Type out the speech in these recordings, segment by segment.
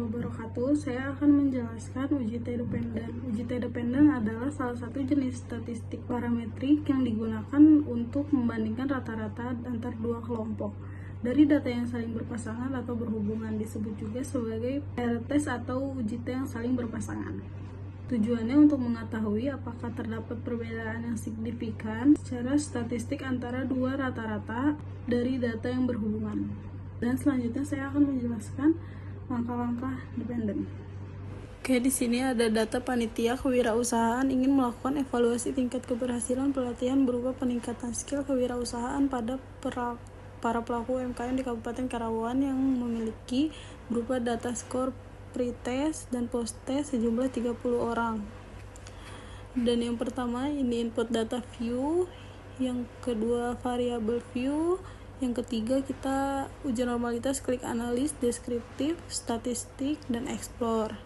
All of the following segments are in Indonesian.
wabarakatuh. Saya akan menjelaskan uji T-dependent. Uji T-dependent adalah salah satu jenis statistik parametrik yang digunakan untuk membandingkan rata-rata antar dua kelompok dari data yang saling berpasangan atau berhubungan, disebut juga sebagai paired test atau uji T yang saling berpasangan. Tujuannya untuk mengetahui apakah terdapat perbedaan yang signifikan secara statistik antara dua rata-rata dari data yang berhubungan. Dan selanjutnya saya akan menjelaskan langkah-langkah dependen. Oke, di sini ada data panitia kewirausahaan ingin melakukan evaluasi tingkat keberhasilan pelatihan berupa peningkatan skill kewirausahaan pada para pelaku UMKM di Kabupaten Karawang yang memiliki berupa data skor pre-test dan post-test sejumlah 30 orang. Dan yang pertama ini input data view, yang kedua variabel view, yang ketiga kita uji normalitas, klik analis, deskriptif, statistik, dan explore.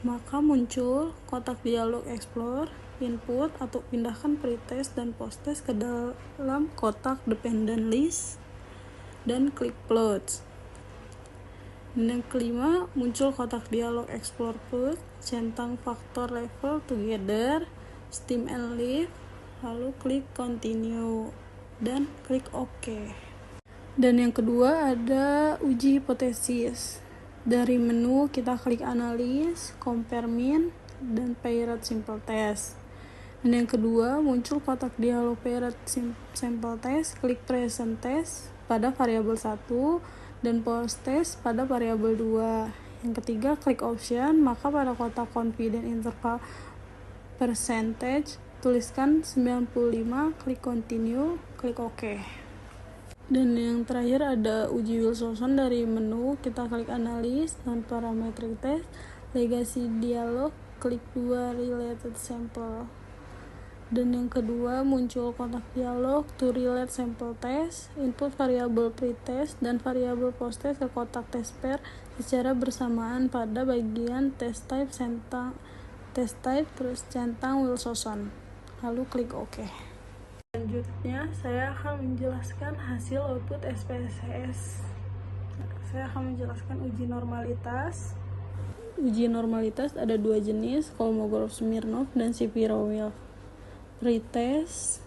Maka muncul kotak dialog explore, input atau pindahkan pretest dan posttest ke dalam kotak dependent list, dan klik plots. Dan yang kelima muncul kotak dialog explore put, centang faktor level together, steam and leave, lalu klik continue dan klik OK. Dan yang kedua ada uji hipotesis. Dari menu kita klik analis, compare mean, dan paired simple test. Dan yang kedua muncul kotak dialog paired simple test, klik present test pada variabel 1 dan post test pada variabel 2. Yang ketiga klik option, maka pada kotak confidence interval percentage tuliskan 95, klik continue, klik OK. Dan yang terakhir ada uji Wilson dari menu, kita klik analis dan parametric test, legacy dialog, klik 2 related sample. Dan yang kedua muncul kotak dialog to relate sample test, input variabel pre-test dan variabel post-test ke kotak test pair secara bersamaan pada bagian test type terus centang Wilson. Lalu klik OK. Selanjutnya saya akan menjelaskan hasil output SPSS. Saya akan menjelaskan uji normalitas. Uji normalitas ada dua jenis, Kolmogorov-Smirnov dan Shapiro-Wilk. Pretest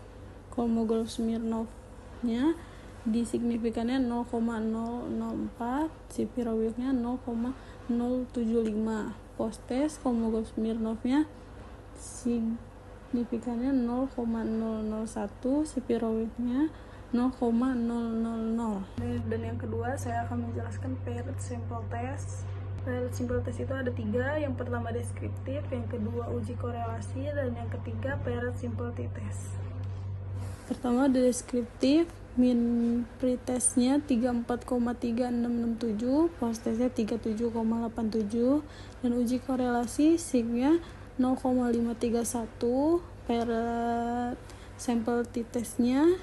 Kolmogorov-Smirnov-nya di signifikannya 0,004, Shapiro-Wilk-nya 0,075. Post-test Kolmogorov-Smirnov-nya signifikannya 0,001, Shapiro-Wilk-nya 0,000. Dan yang kedua saya akan menjelaskan paired simple test. Paired simple test itu ada 3, yang pertama deskriptif, yang kedua uji korelasi, dan yang ketiga paired simple t-test. Pertama deskriptif, min pretestnya 34,3667, post-testnya 37,87, dan uji korelasi signya 0,531, paired sample t-testnya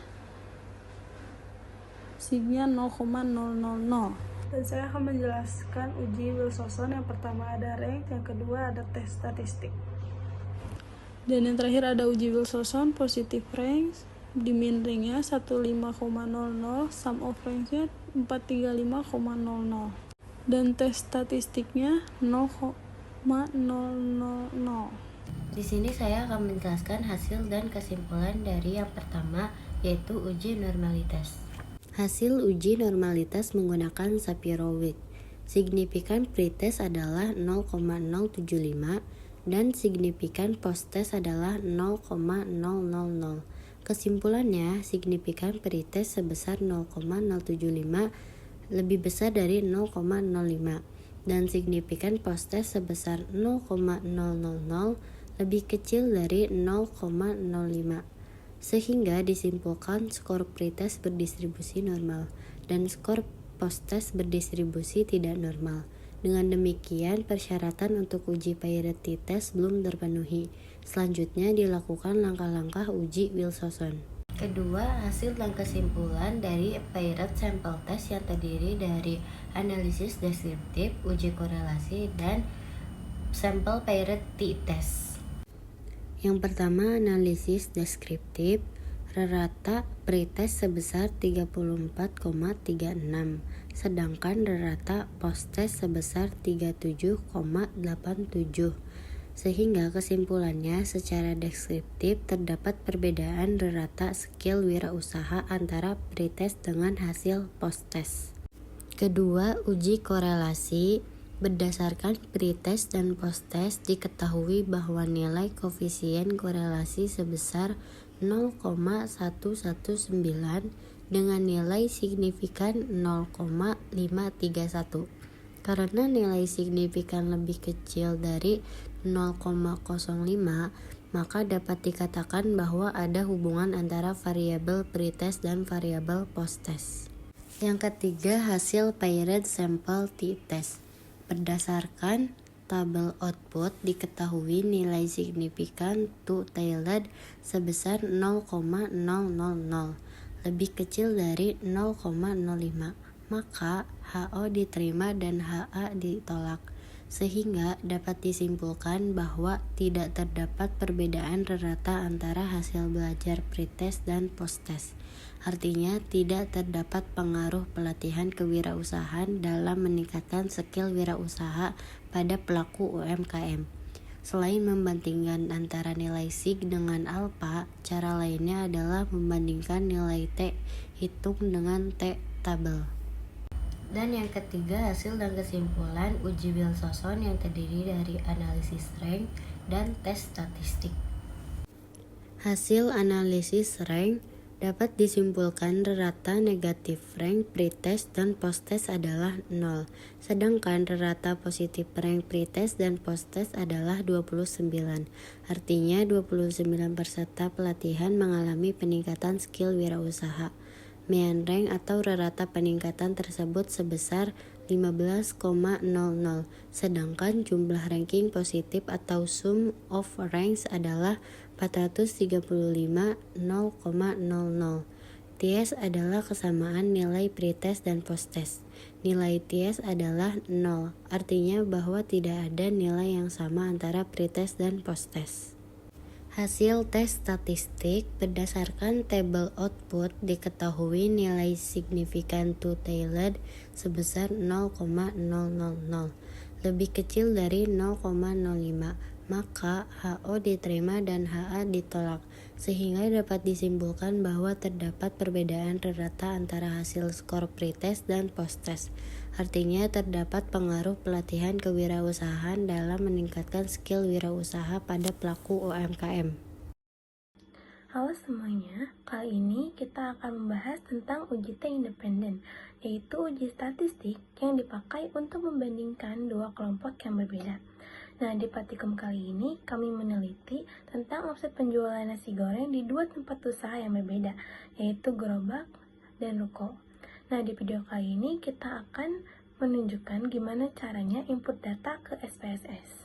signya 0,000. Dan saya akan menjelaskan uji Wilson. Yang pertama ada rank, yang kedua ada tes statistik. Dan yang terakhir ada uji Wilson positive rank, di min ringnya 15,00, sum of ranks-nya 435,00, dan tes statistiknya 0,000. Di sini saya akan menjelaskan hasil dan kesimpulan dari yang pertama, yaitu uji normalitas. Hasil uji normalitas menggunakan Shapiro-Wilk. Signifikan pretest adalah 0,075 dan signifikan post-test adalah 0,000. Kesimpulannya, signifikan pretest sebesar 0,075 lebih besar dari 0,05 dan signifikan post-test sebesar 0,000 lebih kecil dari 0,05. Sehingga disimpulkan skor pretest berdistribusi normal dan skor post-test berdistribusi tidak normal. Dengan demikian, persyaratan untuk uji paired t-test belum terpenuhi. Selanjutnya dilakukan langkah-langkah uji Wilson. Kedua, hasil dan kesimpulan dari paired sample test yang terdiri dari analisis deskriptif, uji korelasi, dan sampel paired t-test. Yang pertama, analisis deskriptif. Rata pretest sebesar 34,36, sedangkan rata post-test sebesar 37,87. Sehingga kesimpulannya secara deskriptif terdapat perbedaan rata skill wirausaha antara pretest dengan hasil post-test. Kedua, uji korelasi. Berdasarkan pretest dan post-test diketahui bahwa nilai koefisien korelasi sebesar 0,119 dengan nilai signifikan 0,531. Karena nilai signifikan lebih kecil dari 0,05, maka dapat dikatakan bahwa ada hubungan antara variabel pretest dan variabel post-test. Yang ketiga, hasil paired sample t-test. Berdasarkan tabel output diketahui nilai signifikan two-tailed sebesar 0,000, lebih kecil dari 0,05, maka HO diterima dan HA ditolak, sehingga dapat disimpulkan bahwa tidak terdapat perbedaan rata antara hasil belajar pretest dan post-test. Artinya tidak terdapat pengaruh pelatihan kewirausahaan dalam meningkatkan skill wirausaha pada pelaku UMKM. Selain membandingkan antara nilai sig dengan alfa, cara lainnya adalah membandingkan nilai T hitung dengan T tabel. Dan yang ketiga, hasil dan kesimpulan uji Wilson yang terdiri dari analisis rank dan tes statistik. Hasil analisis rank dapat disimpulkan rata negatif rank pretest dan posttest adalah 0, sedangkan rata positif rank pretest dan posttest adalah 29. Artinya 29 peserta pelatihan mengalami peningkatan skill wirausaha. Mean rank atau rata peningkatan tersebut sebesar 15,00, sedangkan jumlah ranking positif atau sum of ranks adalah 435,000. TS adalah kesamaan nilai pretest dan posttest. Nilai TS adalah 0, artinya bahwa tidak ada nilai yang sama antara pretest dan posttest. Hasil tes statistik berdasarkan tabel output diketahui nilai signifikan two-tailed sebesar 0,000, lebih kecil dari 0,05, maka HO diterima dan HA ditolak, sehingga dapat disimpulkan bahwa terdapat perbedaan rata antara hasil skor pretest dan posttest. Artinya terdapat pengaruh pelatihan kewirausahaan dalam meningkatkan skill wirausaha pada pelaku UMKM. Halo semuanya, kali ini kita akan membahas tentang uji T independen, yaitu uji statistik yang dipakai untuk membandingkan dua kelompok yang berbeda. Nah, di praktikum kali ini kami meneliti tentang omset penjualan nasi goreng di dua tempat usaha yang berbeda, yaitu gerobak dan ruko. Nah, di video kali ini kita akan menunjukkan gimana caranya input data ke SPSS.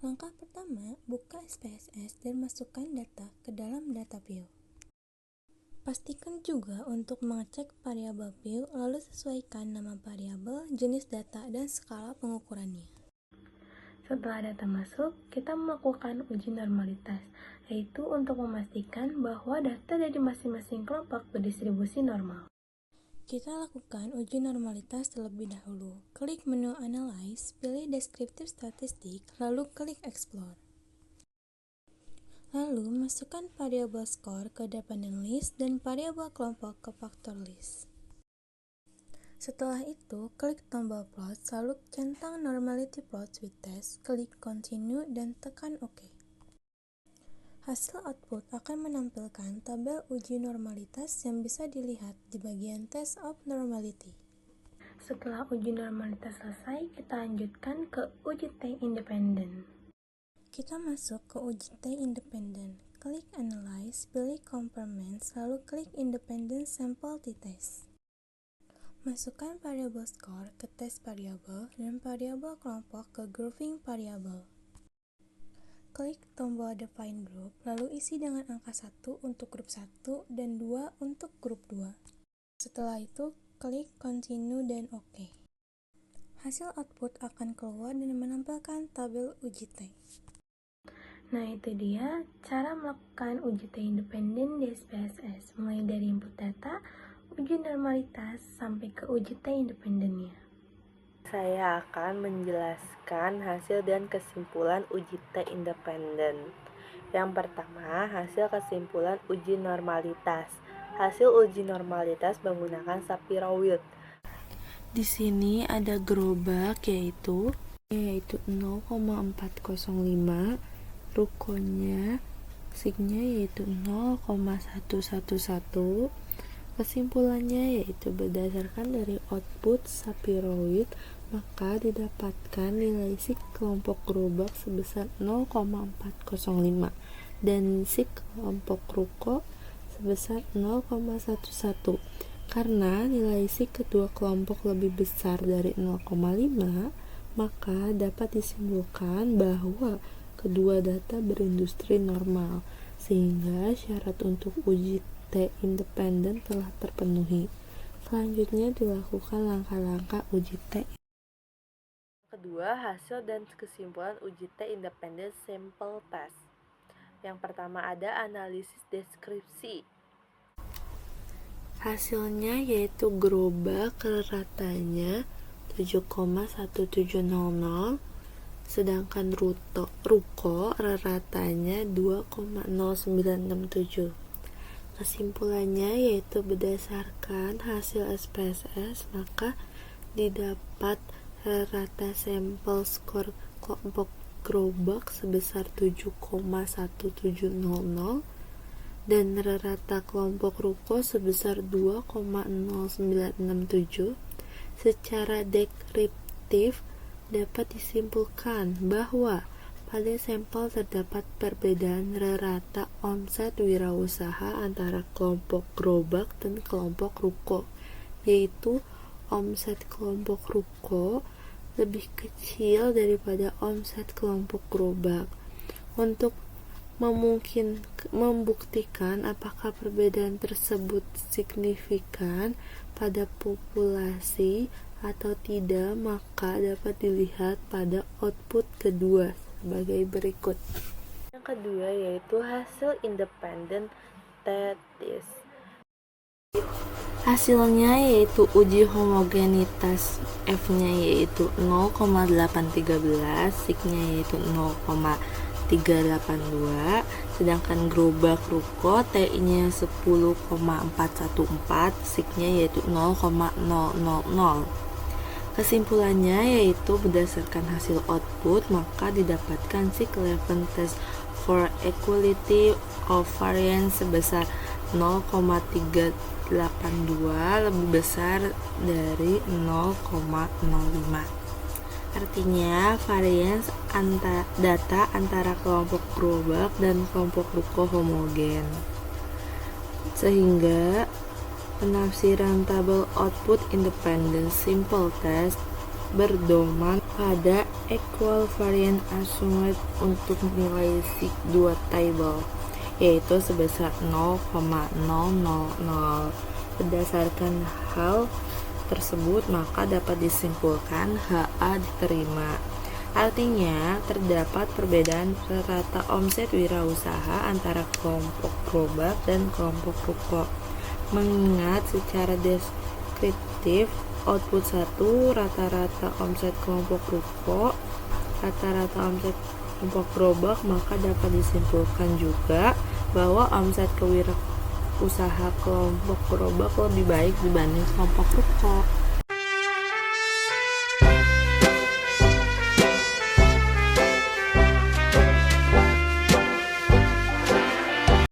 Langkah pertama, buka SPSS dan masukkan data ke dalam data view. Pastikan juga untuk mengecek variabel view, lalu sesuaikan nama variabel, jenis data, dan skala pengukurannya. Setelah data masuk, kita melakukan uji normalitas, yaitu untuk memastikan bahwa data dari masing-masing kelompok berdistribusi normal. Kita lakukan uji normalitas terlebih dahulu. Klik menu Analyze, pilih Descriptive Statistic, lalu klik Explore. Lalu, masukkan variabel skor ke dependent list dan variabel kelompok ke factor list. Setelah itu, klik tombol plot, lalu centang normality plot with test, klik Continue, dan tekan OK. Hasil output akan menampilkan tabel uji normalitas yang bisa dilihat di bagian Test of Normality. Setelah uji normalitas selesai, kita lanjutkan ke uji T independen. Kita masuk ke uji T independen. Klik Analyze, pilih Compartments, lalu klik Independent Sample T-Test. Masukkan variabel skor ke test variabel dan variabel kelompok ke grouping variabel. Klik tombol Define Group, lalu isi dengan angka 1 untuk grup 1 dan 2 untuk grup 2. Setelah itu, klik Continue dan OK. Hasil output akan keluar dan menampilkan tabel uji T. Nah, itu dia cara melakukan uji T independen di SPSS, mulai dari input data, uji normalitas sampai ke uji T independennya. Saya akan menjelaskan hasil dan kesimpulan uji T independen. Yang pertama, hasil kesimpulan uji normalitas. Hasil uji normalitas menggunakan Shapiro-Wilk. Di sini ada gerobak yaitu 0,405, rukonya signya yaitu 0,111. Kesimpulannya yaitu berdasarkan dari output Shapiro-Wilk, maka didapatkan nilai sig kelompok gerobak sebesar 0,405 dan sig kelompok ruko sebesar 0,11. Karena nilai sig kedua kelompok lebih besar dari 0,5, maka dapat disimpulkan bahwa kedua data berindustri normal, sehingga syarat untuk uji T independen telah terpenuhi. Selanjutnya dilakukan langkah-langkah uji T. Kedua, hasil dan kesimpulan uji T independen sample test. Yang pertama ada analisis deskripsi. Hasilnya yaitu gerobak ratanya 7,1700, sedangkan ruko ratanya 2,0967. Kesimpulannya yaitu berdasarkan hasil SPSS, maka didapat rata sampel skor kelompok gerobak sebesar 7,1700 dan rata kelompok ruko sebesar 2,0967. Secara deskriptif dapat disimpulkan bahwa pada sampel terdapat perbedaan rata omset wirausaha antara kelompok gerobak dan kelompok ruko, yaitu omset kelompok ruko lebih kecil daripada omset kelompok gerobak. Untuk membuktikan apakah perbedaan tersebut signifikan pada populasi atau tidak, maka dapat dilihat pada output kedua sebagai berikut. Yang kedua yaitu hasil independen t-test. Hasilnya yaitu uji homogenitas F-nya yaitu 0,813, sig-nya yaitu 0,382, sedangkan gerobak ruko T-nya 10,414, sig-nya yaitu 0,000. Kesimpulannya yaitu berdasarkan hasil output, maka didapatkan sig level test for equality of variance sebesar 0,382 lebih besar dari 0,05. Artinya variance data antara kelompok gerobak dan kelompok ruko homogen, sehingga penafsiran tabel output independent simple test berdoman pada equal variance assumed untuk nilai sig 2 table, yaitu sebesar 0,000. Berdasarkan hal tersebut, maka dapat disimpulkan HA diterima. Artinya, terdapat perbedaan rata omset wirausaha antara kelompok gerobak dan kelompok ruko. Mengingat secara deskriptif output 1 rata-rata omset kelompok ruko, rata-rata omset kelompok gerobak, maka dapat disimpulkan juga bahwa omset kewirausahaan kelompok gerobak lebih baik dibanding kelompok ruko.